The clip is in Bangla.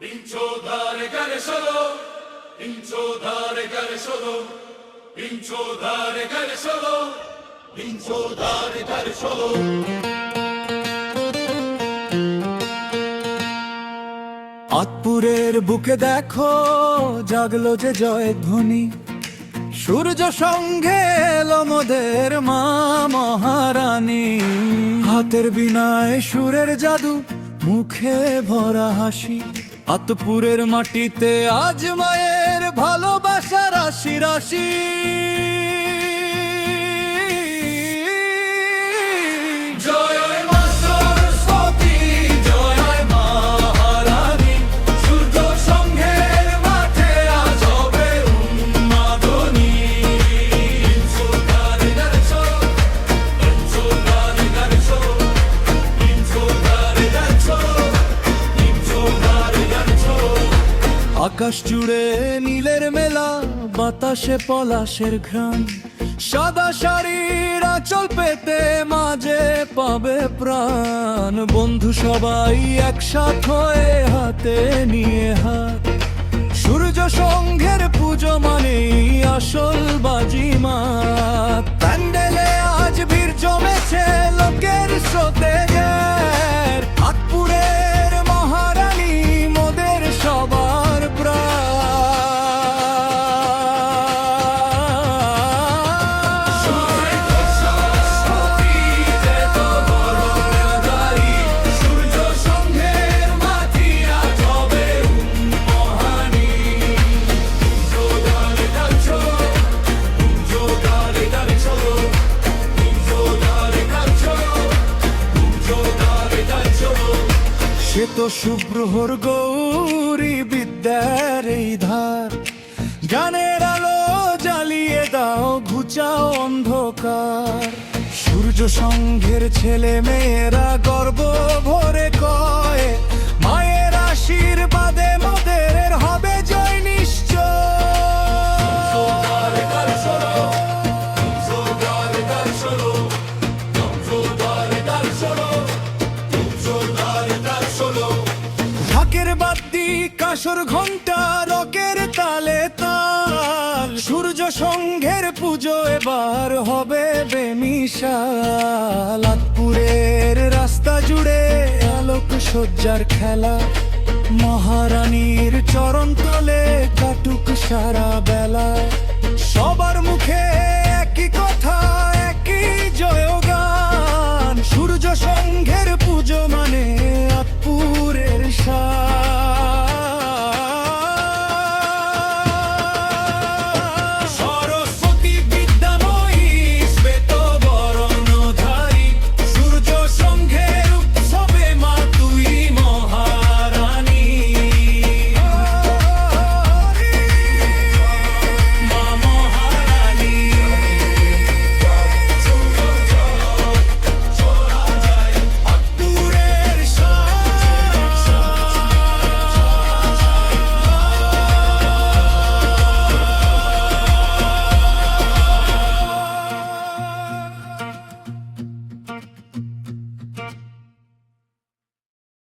Pincho dare gare solo, pincho dare gare solo, pincho dare gare solo, pincho dare gare solo. আতপুরের বুকে দেখো জাগলো যে জয় ধ্বনি, সূর্য সঙ্গে এলো মোদের মা মহারানী। হাতের বিনায় সুরের জাদু, মুখে ভরা হাসি। আতপুরের মাটিতে আজ মায়ের ভালোবাসা রাশি রাশি। আকাশ জুড়ে নীলের মেলা, বাতাসে পলাশের ঘ্রাণ। সাদা শাড়ির আঁচল পেতে মাঝে পাবে প্রাণ। বন্ধু সবাই একসাথ হয়ে হাতে নিয়ে হাত। সূর্য সঙ্ঘের পুজো মানেই আসল বাজিমাত। প্যান্ডেলে আজ ভিড় জমেছে লোকের স্রোতে। আতপুরের মহারানী মোদের সবার প্রাণ। সে তো সুপ্রহর গৌরী বিদ্যার এই ধার। জ্ঞানের আলো জ্বালিয়ে দাও, ঘুচাও অন্ধকার। সূর্য সঙ্ঘের ছেলে মেয়েরা গর্ব ভরে কয়, মায়ের আশীর্বাদে মোদের হবে জয় নিশ্চয়। ঢাকের বাদ্যি কাঁসর ঘণ্টা রকের তালে তাল। সূর্য সঙ্ঘের পুজো এবার হবে বেমিশাল। আতপুরের রাস্তা জুড়ে আলোক সজ্জার খেলা। মহারানীর চরণ তলে কাটুক সারা বেলা। সবার মুখে একই কথা, একই জয়গান। সূর্য সঙ্ঘের পুজো মানে